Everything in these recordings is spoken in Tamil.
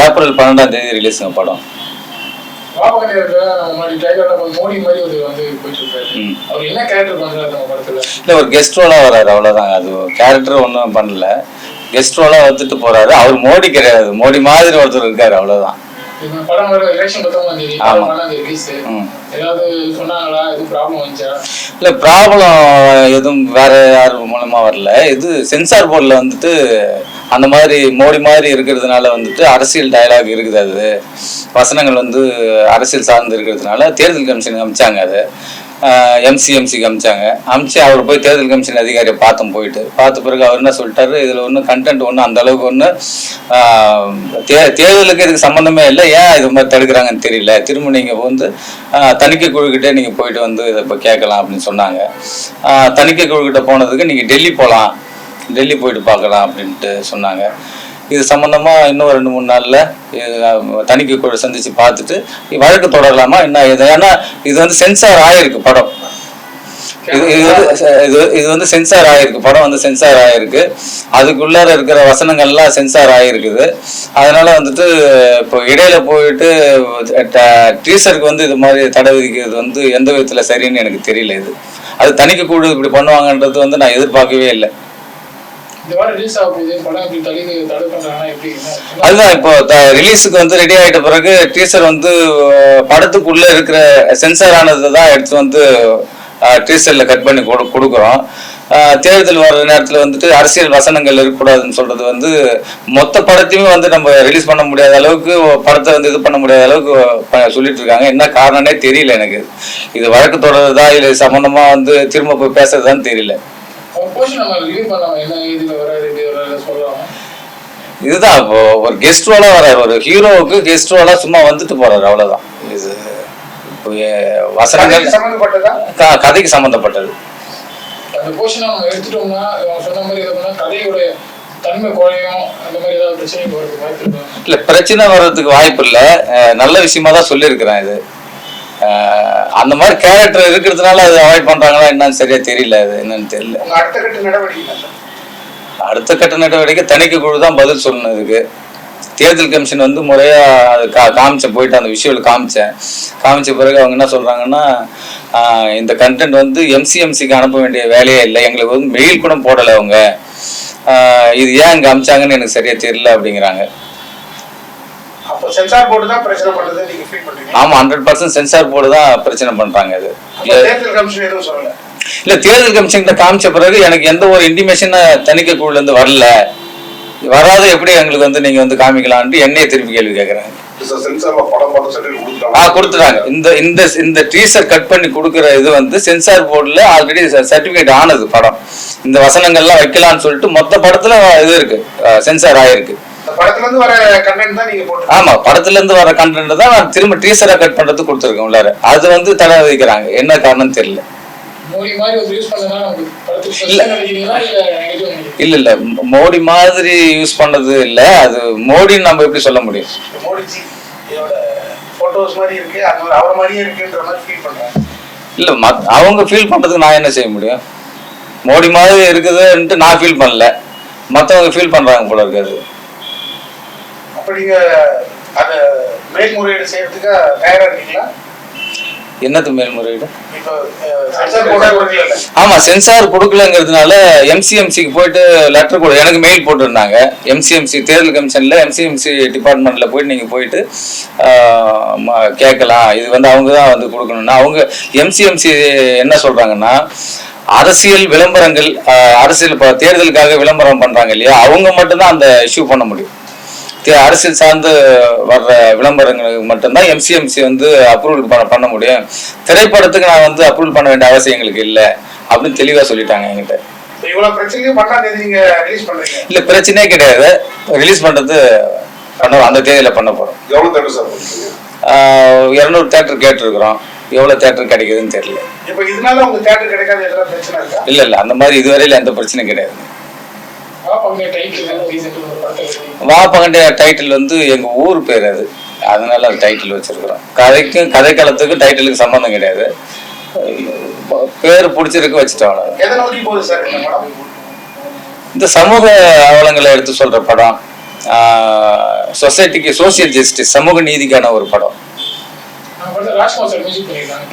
ஏப்ரல் 12 ரிலீஸுங்க படம். இல்ல ஒரு கெஸ்ட் ரோலா வர்றாரு, அவ்வளவுதாங்க. அது கேரக்டர் ஒன்றும் பண்ணல, கெஸ்ட் ரோலா வந்துட்டு போறாரு. அவர் மோடி கிடையாது, மோடி மாதிரி ஒருத்தர் இருக்காரு, அவ்வளவுதான். இல்ல ப்ராப்ளம் எதுவும் வேற யாரும் மூலமா வரல. இது சென்சார் போர்ட்ல வந்துட்டு அந்த மாதிரி மோடி மாதிரி இருக்கிறதுனால வந்துட்டு அரசியல் டயலாக் இருக்குது. அது வசனங்கள் வந்து அரசியல் சார்ந்து இருக்கிறதுனால தேர்தல் கமிஷனுக்கு அமிச்சாங்க. அது எம்சிக்கு அமிச்சு அவர் போய் தேர்தல் கமிஷன் அதிகாரியை பார்த்த பிறகு அவர் என்ன சொல்லிட்டாரு, இதில் ஒன்றும் கண்டென்ட் ஒன்றும் அந்த அளவுக்கு ஒன்று தேர்தலுக்கு இதுக்கு சம்மந்தமே இல்லை, ஏன் இது மாதிரி தடுக்கிறாங்கன்னு தெரியல, திரும்ப நீங்கள் வந்து தணிக்கை குழுக்கிட்டே நீங்கள் போயிட்டு வந்து இதை இப்போ கேட்கலாம் அப்படின்னு சொன்னாங்க. தணிக்கை குழுக்கிட்ட போனதுக்கு நீங்கள் டெல்லி போயிட்டு பார்க்கலாம் அப்படின்ட்டு சொன்னாங்க. இது சம்மந்தமாக இன்னும் 2-3 நாளில் தணிக்கை குழு சந்தித்து பார்த்துட்டு வழக்கு தொடரலாமா என்ன இது. ஏன்னா இது வந்து சென்சார் ஆகிருக்கு படம், இது வந்து சென்சார் ஆகிருக்கு படம், வந்து சென்சார் ஆகிருக்கு. அதுக்குள்ளார இருக்கிற வசனங்கள்லாம் சென்சார் ஆகிருக்குது. அதனால வந்துட்டு இப்போ இடையில போயிட்டு டீசருக்கு வந்து இது மாதிரி தடை விதிக்கிறது வந்து எந்த விதத்தில் சரின்னு எனக்கு தெரியல. அது தணிக்கை குழு இப்படி பண்ணுவாங்கன்றது வந்து நான் எதிர்பார்க்கவே இல்லை. அதுதான் இப்போ ரிலீஸுக்கு வந்து ரெடி ஆகிட்ட பிறகு டீசர் வந்து படத்துக்குள்ள இருக்கிற சென்சார் ஆனதை தான் எடுத்து வந்து டீசர்ல கட் பண்ணி கொடுக்குறோம். தேர்தல் வர்ற நேரத்தில் வந்துட்டு அரசியல் வசனங்கள் இருக்கக்கூடாதுன்னு சொல்றது வந்து மொத்த படத்தையுமே வந்து நம்ம ரிலீஸ் பண்ண முடியாத அளவுக்கு, படத்தை வந்து இது பண்ண முடியாத அளவுக்கு சொல்லிட்டு இருக்காங்க. என்ன காரணம்னே தெரியல எனக்கு. இது வழக்கு தொடர்றதா இல்லை சம்பந்தமா வந்து திரும்ப போய் பேசுறதான்னு தெரியல. இதுதான் இப்போ ஒரு கெஸ்ட் ரோலா வர்றாரு, ஒரு ஹீரோவுக்கு கெஸ்ட் ரோலா சும்மா வந்துட்டு போறாரு, அவ்வளவுதான். இது இப்போ வசனங்கள் கதைக்கு சம்பந்தப்பட்டது. இல்ல பிரச்சனை வர்றதுக்கு வாய்ப்பு இல்லை, நல்ல விஷயமா தான் சொல்லியிருக்கிறேன். இது அந்த மாதிரி கேரக்டர் இருக்கிறதுனால அதை அவாய்ட் பண்றாங்களா என்னன்னு சரியா தெரியல. அது என்னன்னு தெரியல. அடுத்த கட்ட நடவடிக்கை தணிக்கை குழு தான் பதில் சொல்லணும். இதுக்கு தேர்தல் கமிஷன் வந்து முறையா காமிச்சேன், போயிட்டு அந்த விஷுவல் காமிச்ச பிறகு அவங்க என்ன சொல்றாங்கன்னா, இந்த கண்டென்ட் வந்து எம்சிக்கு அனுப்ப வேண்டிய வேலையே இல்லை, எங்களுக்கு வந்து மெயில் கூட போடலை அவங்க, இது ஏன் இங்க அமிச்சாங்கன்னு எனக்கு சரியா தெரியல அப்படிங்கிறாங்க. சென்சார் போர்டு தான் பிரச்சனை பண்ணுது நீங்க ஃபீல் பண்றீங்க? ஆமா, 100% சென்சார் போர்டு தான் பிரச்சனை பண்றாங்க. அது தேர்தல் கமிஷன் எதுவும் சொல்லல. இல்ல தேர்தல் கமிஷன் காமிச்ச பிறகு எனக்கு எந்த ஒரு இன்டிமேஷன் தணிக்கை குழுல இருந்து வரல. வராது எப்படி எங்களுக்கு வந்து நீங்க வந்து காமிக்கலாம்னு என்னைய திருப்பி கேள்வி கேட்கறாங்க. கொடுத்துட்டாங்க. இந்த டீசர் கட் பண்ணி கொடுக்குற இது வந்து சென்சார் போர்டுல ஆல்ரெடி சர்டிபிகேட் ஆனது படம். இந்த வசனங்கள்லாம் வைக்கலாம்னு சொல்லிட்டு மொத்த படத்துல இது இருக்கு, சென்சார் ஆயிருக்கு. ஆமா, படத்துல இருந்து வர கண்டென்ட் தான் நான் திரும்ப டீசரா கட் பண்றது கொடுத்துருக்கேன் உள்ளார. அது வந்து தடை விதிக்கிறாங்க, என்ன காரணம் தெரியல. இல்ல மோடி மாதிரி யூஸ் பண்ணது இல்ல, அது மோடின்னு நம்ம எப்படி சொல்ல முடியும்? இல்ல அவங்க ஃபீல் பண்றதுக்கு நான் என்ன செய்ய முடியும்? மோடி மாதிரி இருக்குதுன்ட்டு நான் ஃபீல் பண்ணல, மத்தவங்க ஃபீல் பண்றாங்க போல இருக்காது. என்னது மேல்முறையீடு? ஆமா, சென்சார் கொடுக்கலங்கிறதுனால எம்சிக்கு போயிட்டு லெட்டர் கொடு, எனக்கு மெயில் போட்டுருந்தாங்க. எம்சிஎம்சி தேர்தல் கமிஷன்ல எம்சிஎம்சி டிபார்ட்மெண்ட்ல போயிட்டு நீங்க போயிட்டு கேட்கலாம், இது வந்து அவங்க தான் வந்து கொடுக்கணும்னா. அவங்க எம்சிஎம்சி என்ன சொல்றாங்கன்னா, அரசியல் விளம்பரங்கள், அரசியல் தேர்தலுக்காக விளம்பரம் பண்றாங்க இல்லையா, அவங்க மட்டும்தான் அந்த இஷ்யூ பண்ண முடியும். அரசியல் சார்ந்து வர்ற விளம்பரங்களுக்கு மட்டும்தான் எம்சிஎம்சி வந்து அப்ரூவல் பண்ண முடியும். திரைப்படத்துக்கு நான் வந்து அப்ரூவல் பண்ண வேண்டிய அவசியம் எங்களுக்கு இல்லை அப்படின்னு தெளிவா சொல்லிட்டாங்க என்கிட்ட. இல்ல பிரச்சனையே கிடையாது, ரிலீஸ் பண்றது அந்த தேதியில பண்ண போறோம். 200 தியேட்டர் கேட்டிருக்கிறோம், எவ்வளவு தியேட்டர் கிடைக்குதுன்னு தெரியல. இல்ல அந்த மாதிரி இதுவரையில எந்த பிரச்சனையும் கிடையாது. வாப்பகண்டே டைட்டில் வந்து எங்க ஊர் பேர், அது அதனால அது டைட்டில் வச்சிருக்கிறோம். கதைக்களத்துக்கு டைட்டிலுக்கு சம்பந்தம் கிடையாது, பேர் பிடிச்சிருக்கு வச்சுட்டோம். இந்த சமூக அவலங்களை எடுத்து சொல்ற படம், சொசைட்டிக்கு சோசியல் ஜஸ்டிஸ், சமூக நீதிக்கான ஒரு படம். ராஜ்குமார் சார் மியூசிக் பண்ணிருக்காங்க.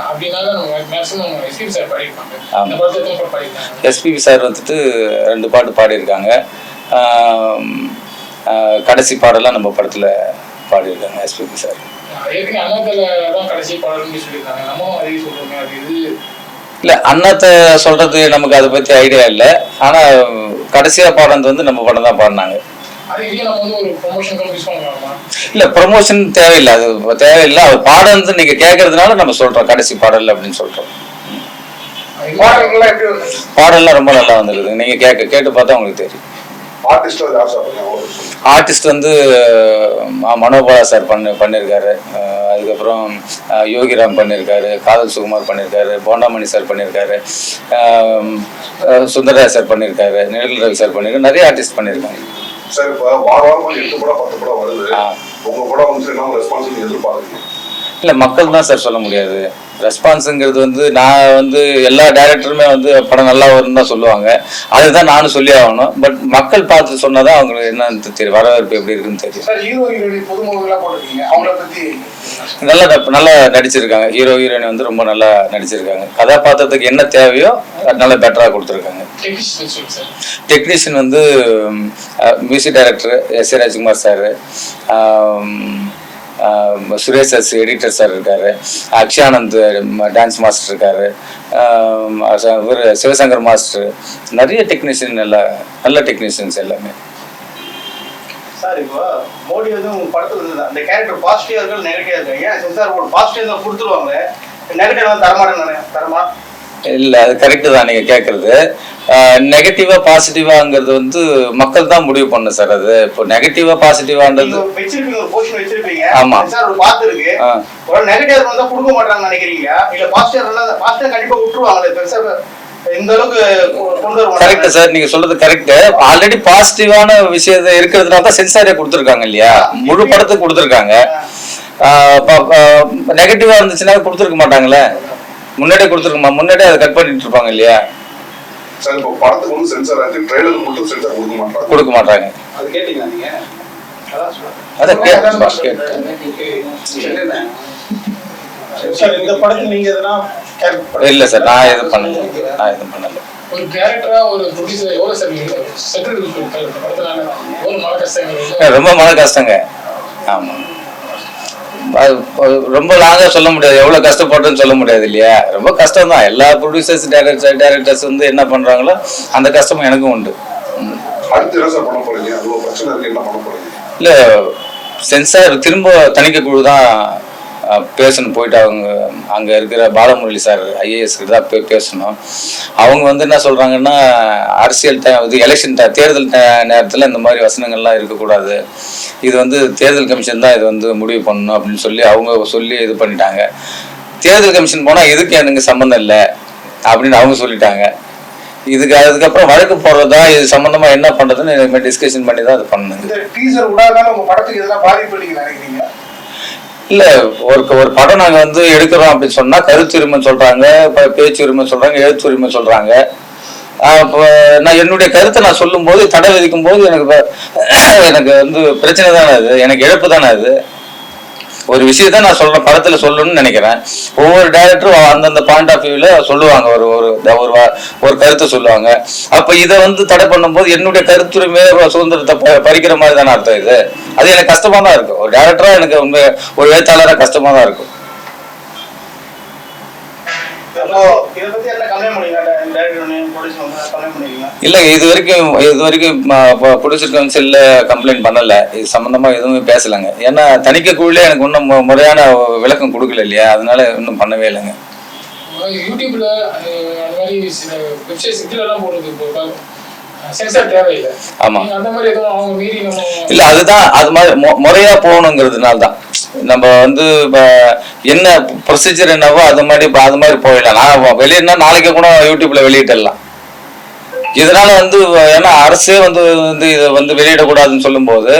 அப்படினால நம்ம மேக்ஸிமம் எஸ்பிபி சார் பாடிருக்காங்க. அந்த படத்துல எத்தனை பாட்டு பாடிருக்காங்க? எஸ்பிபி சார் வந்துட்டு 2 பாட்டு பாடியிருக்காங்க. கடைசி பாடலாம் நம்ம படத்துல பாடியிருக்காங்க எஸ்பிபி சார். ஏற்கனவே அண்ணாத்தல தான் கடைசி பாடல்னு சொல்லியிருக்காங்க. நம்மளும் அதே சொல்றோமே, அது இது இல்லை, அண்ணாத்தை சொல்றது நமக்கு அதை பற்றி ஐடியா இல்லை. ஆனால் கடைசியாக பாடுறது வந்து நம்ம படம் தான் பாடினாங்க. இல்லை, ப்ரொமோஷன் தேவையில்லை, அது தேவையில்லை. அவர் பாடுறது நீங்கள் கேட்கறதுனால நம்ம சொல்கிறோம் கடைசி பாடல் அப்படின்னு சொல்கிறோம். பாடல்லாம் ரொம்ப நல்லா வந்துருக்குது. நீங்கள் கேட்டு பார்த்தா உங்களுக்கு தெரியும். ஆர்டிஸ்ட் வந்து மனோபாலா சார் பண்ணியிருக்காரு. அதுக்கப்புறம் யோகிராம் பண்ணியிருக்காரு, காதல் சுகுமார் பண்ணியிருக்காரு, போண்டாமணி சார் பண்ணியிருக்காரு, சுந்தரராஜ் சார் பண்ணியிருக்காரு, நிழல் ரவி சார் பண்ணியிருக்காரு. நிறைய ஆர்டிஸ்ட் பண்ணியிருக்காங்க சார். இப்போ வாரம் 8 படம் 10 படம் வருது. உங்க படம் வந்து என்ன ரெஸ்பான்ஸ் எதிர்பார்க்குறீங்க? இல்லை, மக்கள் தான் சார் சொல்ல முடியாது. ரெஸ்பான்ஸுங்கிறது வந்து நான் வந்து எல்லா டைரக்டருமே வந்து படம் நல்லா வரும்னு தான் சொல்லுவாங்க. அதுதான் நானும் சொல்லி ஆகணும். பட் மக்கள் பார்த்து சொன்னாதான் அவங்களுக்கு என்னன்னு தெரியும், வரவேற்பு எப்படி இருக்குன்னு தெரியும். நல்லா நடிச்சிருக்காங்க. ஹீரோ ஹீரோயின் வந்து ரொம்ப நல்லா நடிச்சிருக்காங்க. கதாபாத்திரத்துக்கு என்ன தேவையோ நல்லா பெட்டரா கொடுத்துருக்காங்க. டெக்னீஷியன் வந்து music director S. Rajkumar sir, Suresh sir editor sir இருக்காரு, அக்ஷயானந்த் டான்ஸ் மாஸ்டர் இருக்காரு, சிவசங்கர் மாஸ்டர், நிறைய டெக்னீஷியன், நல்ல டெக்னீஷியன்ஸ் எல்லாமே. சார், இப்போ மோடி வந்து உங்க படத்துல இருந்து அந்த கேரக்டர் பாசிட்டிவா இருக்கு, நெகட்டிவா இருக்கு. ஏன் சென்சார் போர்டு பாசிட்டிவ் தான் கொடுத்துருவாங்க, நெகட்டிவ் வந்து தரமா? இல்லை, அது கரெக்டு தான் நீங்கள் கேட்குறது. நெகட்டிவா பாசிட்டிவாங்கிறது வந்து மக்கள் தான் முடிவு பண்ணணும் சார். அது இப்போ நெகட்டிவா பாசிட்டிவான்றது வச்சிருப்பீங்க, ஒரு போர்ஷன் வச்சிருப்பீங்க. ஆமா சார், ஒரு பாத்து இருக்கு. ஒரு நெகட்டிவ் வந்தா கொடுக்க மாட்டாங்கன்னு நினைக்கிறீங்க? இல்ல பாசிட்டிவ் கண்டிப்பா விட்டுருவாங்களே, பெருசா இந்த அளவுக்கு கொண்டு வருவாங்க? கரெக்ட் சார், நீங்க சொல்றது கரெக்ட். ஆல்ரெடி பாசிட்டிவான விஷயம் இருக்கிறதுனால தான் சென்சாரே கொடுத்துருக்காங்க இல்லையா, முழு படத்துக்கு கொடுத்துருக்காங்க. நெகட்டிவா இருந்துச்சுன்னா கொடுத்துருக்க மாட்டாங்களே, முன்னாடியே கொடுத்துருக்கோமா, முன்னாடியே அதை கட் பண்ணிட்டு இருப்பாங்க இல்லையா. சார், இப்போ படத்துக்கு வந்து சென்சார் ஆச்சு, ட்ரெய்லருக்கு மட்டும் சென்சார் கொடுக்க மாட்டாங்க. அது கேட்டீங்களா நீங்க? சார், இந்த படத்துல நீங்க எதனா இல்ல சார், நான் எதுவும் பண்ணல. ஒரு டைரக்டரா ஒரு ப்ரொடியூசர் எவ்வளவு சார் செக்ரட்டரி படத்துல ஒரு மன கஷ்டங்கள்? ரொம்ப மன கஷ்டங்க. ஆமா, ரொம்ப லாங்கா சொல்ல முடியாது, எவ்வளவு கஷ்டப்பட்டுன்னு சொல்ல முடியாது இல்லையா. ரொம்ப கஷ்டம் தான். எல்லா ப்ரொடியூசர்ஸ் டைரக்டர்ஸ் வந்து என்ன பண்றாங்களோ அந்த கஷ்டமும் எனக்கும் உண்டு. இல்ல, சென்சார் திரும்ப தணிக்கை குழு தான் பேசணும். போயிட்டு அவங்க அங்க இருக்கிற பாலமுரளி சார் IAS கிட்ட தான் பேசணும். அவங்க வந்து என்ன சொல்றாங்கன்னா, அரசியல் எலெக்ஷன் தேர்தல் நேரத்தில் இந்த மாதிரி வசனங்கள்லாம் இருக்கக்கூடாது, இது வந்து தேர்தல் கமிஷன் தான் இது வந்து முடிவு பண்ணணும் அப்படின்னு சொல்லி அவங்க சொல்லி இது பண்ணிட்டாங்க. தேர்தல் கமிஷன் போனால் இதுக்கு எனக்கு சம்மந்தம் இல்லை அப்படின்னு அவங்க சொல்லிட்டாங்க. அதுக்கப்புறம் வழக்கு போடுறதா, இது சம்பந்தமா என்ன பண்றதுன்னு டிஸ்கஷன் பண்ணி தான் அது பண்ணுங்க. இல்ல, ஒரு படம் நாங்க வந்து எடுக்கிறோம் அப்படின்னு சொன்னா கருத்துரிமை சொல்றாங்க, பேச்சுரிமை சொல்றாங்க, எழுத்துரிமை சொல்றாங்க. நான் என்னுடைய கருத்தை நான் சொல்லும் போது, தடை விதிக்கும் போது எனக்கு வந்து பிரச்சனை தானே அது, எனக்கு இழப்பு தானே அது. ஒரு விஷயத்த நான் சொல்றேன், படத்துல சொல்லணும்னு நினைக்கிறேன். ஒவ்வொரு டைரக்டரும் அந்தந்த பாயிண்ட் ஆஃப் வியூல சொல்லுவாங்க, ஒரு கருத்தை சொல்லுவாங்க. அப்ப இதை வந்து தடை பண்ணும்போது என்னுடைய கருத்துரிமை சுதந்திரத்தை பறிக்கிற மாதிரி தானே அர்த்தம். இது அது எனக்கு கஷ்டமா தான் இருக்கும். ஒரு டைரக்டரா எனக்கு ஒரு எழுத்தாளராக கஷ்டமா தான் இருக்கும். இல்ல, இது வரைக்கும் ப்ரொடியூசர் கவுன்சில்ல கம்ப்ளைண்ட் பண்ணல, இது சம்பந்தமா எதுவுமே பேசலங்க. ஏன்னா தணிக்கை குழுல எனக்கு இன்னும் முறையான விளக்கம் கொடுக்கல இல்லையா, அதனால இன்னும் பண்ணவே இல்லைங்க. யூடியூப்ல அந்த மாதிரி வெப்சைட்ஸ் இதெல்லாம் போடுறது சென்சார் தேவையில்லை. ஆமா, அந்த மாதிரி எதுவும் அவங்க மீறி இல்ல, அதுதான் அது மாதிரி முறையா போகணுங்கிறதுனால தான் நம்ம வந்து என்ன ப்ரொசீஜர் என்னவோ அது மாதிரி போயிடலாம். நான் வெளியிடனா நாளைக்கு கூட யூடியூப்ல வெளியிட்டலாம். இதனால வந்து ஏன்னா அரசே வந்து இதை வந்து வெளியிடக்கூடாதுன்னு சொல்லும் போது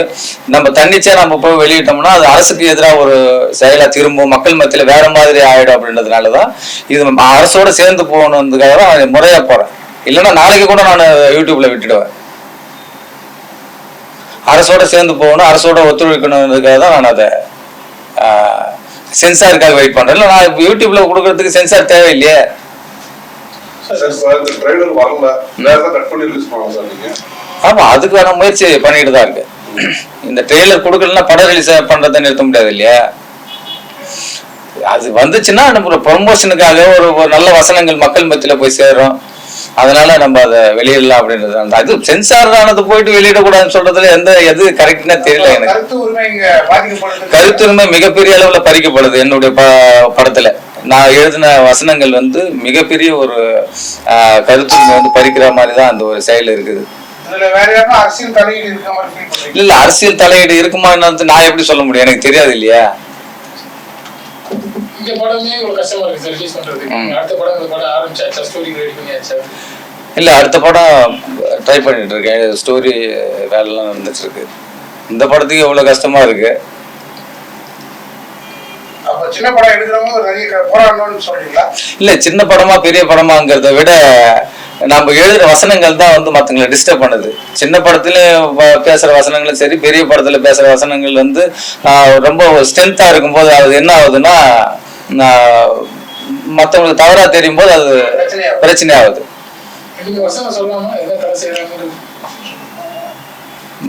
நம்ம தன்னிச்சையா நம்ம போய் வெளியிட்டோம்னா அது அரசுக்கு எதிராக ஒரு செயலா திரும்பும், மக்கள் மத்தியில வேற மாதிரி ஆயிடும். அப்படின்றதுனாலதான் இது அரசோட சேர்ந்து போகணுன்றதுக்காக தான் முறையா போறேன். இல்லைன்னா நாளைக்கு கூட நான் யூடியூப்ல விட்டுடுவேன். அரசோட சேர்ந்து போகணும், அரசோட ஒத்துழைக்கணுன்றதுக்காக தான் நான் அதை சென்சாருக்காக வெயிட் பண்றேன். இல்லை நான் யூடியூப்ல கொடுக்கறதுக்கு சென்சார் தேவையில்லையே. சார் இந்த ட்ரைலர் வரல, வேற ஏதாவது கட் பண்ணி ரிலீஸ் பண்ணலாம் சார் நீங்க? ஆமா, அதுக்கான முயற்சி பண்ணிட்டு தான் இருக்கு. இந்த ட்ரெய்லர் கொடுக்கலன்னா படம் ரிலீஸ் பண்றதை நிறுத்த முடியாது இல்லையா? அது வந்துச்சுன்னா நம்ம ப்ரொமோஷனுக்காக ஒரு நல்ல வசனங்கள் மக்கள் மத்தியில போய் சேரும், அதனால நம்ம அதை வெளியிடலாம் அப்படின்றது. அந்த அது சென்சார் ஆனது போயிட்டு வெளியிடக்கூடாதுன்னு சொல்றதுல எது கரெக்ட்னா தெரியல எனக்கு. கருத்து உரிமை இங்க பாதிக்கப்படுது. கருத்துரிமை மிகப்பெரிய அளவுல பறிக்கப்படுது. என்னுடைய படத்துல நான் எழுதின வசனங்கள் வந்து மிகப்பெரிய ஒரு கருத்துரிமை வந்து பறிக்கிற மாதிரி தான் அந்த ஒரு செயல் இருக்குது. இதுல வேற யாரும் அரசியல் தலையீடு இருக்க மாதிரி ஃபீல் பண்றீங்க? இல்ல, அரசியல் தலையீடு இருக்குமா நான் எப்படி சொல்ல முடியும், எனக்கு தெரியாது இல்லையா. இந்த படமே இவ்வளவு கஷ்டமா இருக்கு சார் ரிலீஸ் பண்றதுக்கு. அடுத்த படம் இந்த படம் ஆரம்பிச்சாச்சா, ஸ்டோரி ரெடி பண்ணியாச்சா? இல்ல, அடுத்த படம் ட்ரை பண்ணிட்டு இருக்கேன். ஸ்டோரி வேலைலாம் நடந்துட்டு இருக்கு. இந்த படத்துக்கு எவ்வளவு கஷ்டமா இருக்கு. அப்ப சின்ன படம் எடுக்கிறவங்க நிறைய போராடணும்னு சொல்றீங்களா? இல்ல, சின்ன படமா பெரிய படமாங்கிறத விட நம்ம எழுதுற வசனங்கள் தான் வந்து மற்றவங்களை டிஸ்டர்ப் பண்ணுது. சின்ன படத்துல பேசுற வசனங்களும் சரி, பெரிய படத்துல பேசுற வசனங்கள் வந்து ரொம்ப ஸ்ட்ரென்த்தா இருக்கும்போது அது என்ன ஆகுதுன்னா மற்றவங்களுக்கு தவறா தெரியும் போது அது பிரச்சனை ஆகுது.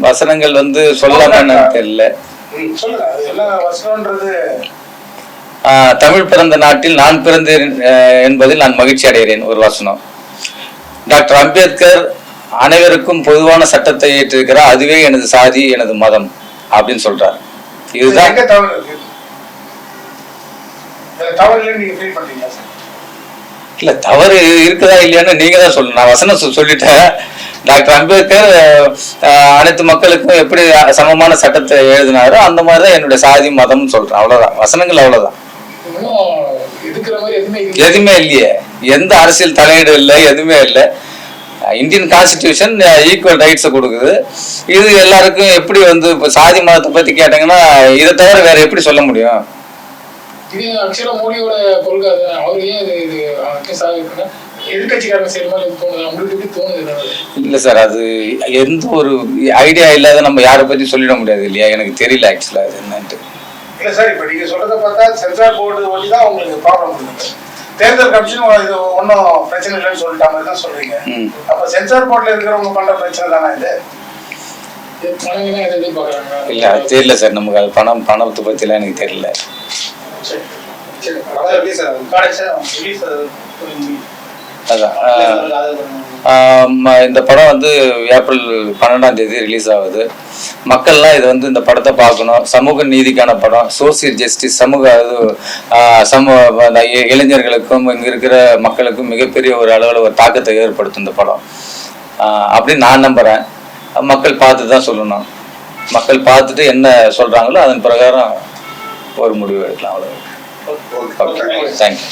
வசனங்கள் வந்து சொல்லாம தெரியல. தமிழ் பிறந்த நாட்டில் நான் பிறந்தேன் என்பதில் நான் மகிழ்ச்சி அடைகிறேன் ஒரு வசனம். டாக்டர் அம்பேத்கர் அனைவருக்கும் பொதுவான சட்டத்தை ஏற்றிருக்கிறார், அதுவே எனது சாதி எனது மதம் அப்படின்னு சொல்றார். இதுதான் இல்ல, தவறு இருக்குதா இல்லையான்னு நீங்க தான் சொல்லணும். நான் வசனம் சொல்லிட்டேன். டாக்டர் அம்பேத்கர் அனைத்து மக்களுக்கும் எப்படி சமமான சட்டத்தை எழுதினாரோ அந்த மாதிரிதான் என்னுடைய சாதி மதம் சொல்றேன். அவ்வளவுதான் வசனங்கள், அவ்வளவுதான். எதுவுமே இல்லையே, எந்த அரசியல் தலையீடு இல்லை, எதுவுமே இல்லை. இந்தியன் கான்ஸ்டிடியூஷன் ஈக்குவல் ரைட்ஸை கொடுக்குது. இது எல்லாருக்கும் எப்படி வந்து இப்போ சாதி மதத்தை பத்தி கேட்டாங்கன்னா இதை தவிர வேற எப்படி சொல்ல முடியும்? இல்ல சார், அது எந்த ஒரு ஐடியா இல்லாத நம்ம யாரை பத்தி சொல்லிட முடியாது இல்லையா. எனக்கு தெரியல ஆக்சுவலா அது என்னன்ட்டு. இல்ல சார், இப்ப நீங்க சொல்றதை பார்த்தா சென்சார் போர்டு ஒட்டி தான் உங்களுக்கு ப்ராப்ளம் இருக்கு. தேர்தல் கமிஷன் இது ஒன்றும் பிரச்சனை இல்லைன்னு சொல்லிட்ட மாதிரி தான் சொல்றீங்க. அப்ப சென்சார் போர்ட்ல இருக்கிறவங்க பண்ற பிரச்சனை தானே இது? இல்ல, அது தெரியல சார். நமக்கு அது பணத்தை பத்தி எல்லாம் எனக்கு தெரியல. இந்த படம் வந்து ஏப்ரல் 12ஆம் தேதி ரிலீஸ் ஆகுது. மக்கள்லாம் இது வந்து இந்த படத்தை பார்க்கணும். சமூக நீதிக்கான படம், சோசியல் ஜஸ்டிஸ், இளைஞர்களுக்கும் இங்க இருக்கிற மக்களுக்கும் மிகப்பெரிய ஒரு அளவில் ஒரு தாக்கத்தை ஏற்படுத்தும் இந்த படம் அப்படின்னு நான் நம்புறேன். மக்கள் பார்த்து தான் சொல்லணும். மக்கள் பார்த்துட்டு என்ன சொல்றாங்களோ அதன் பிரகாரம் ஒரு முடிவு எடுக்கலாம். அவ்வளவு. தேங்க்யூ.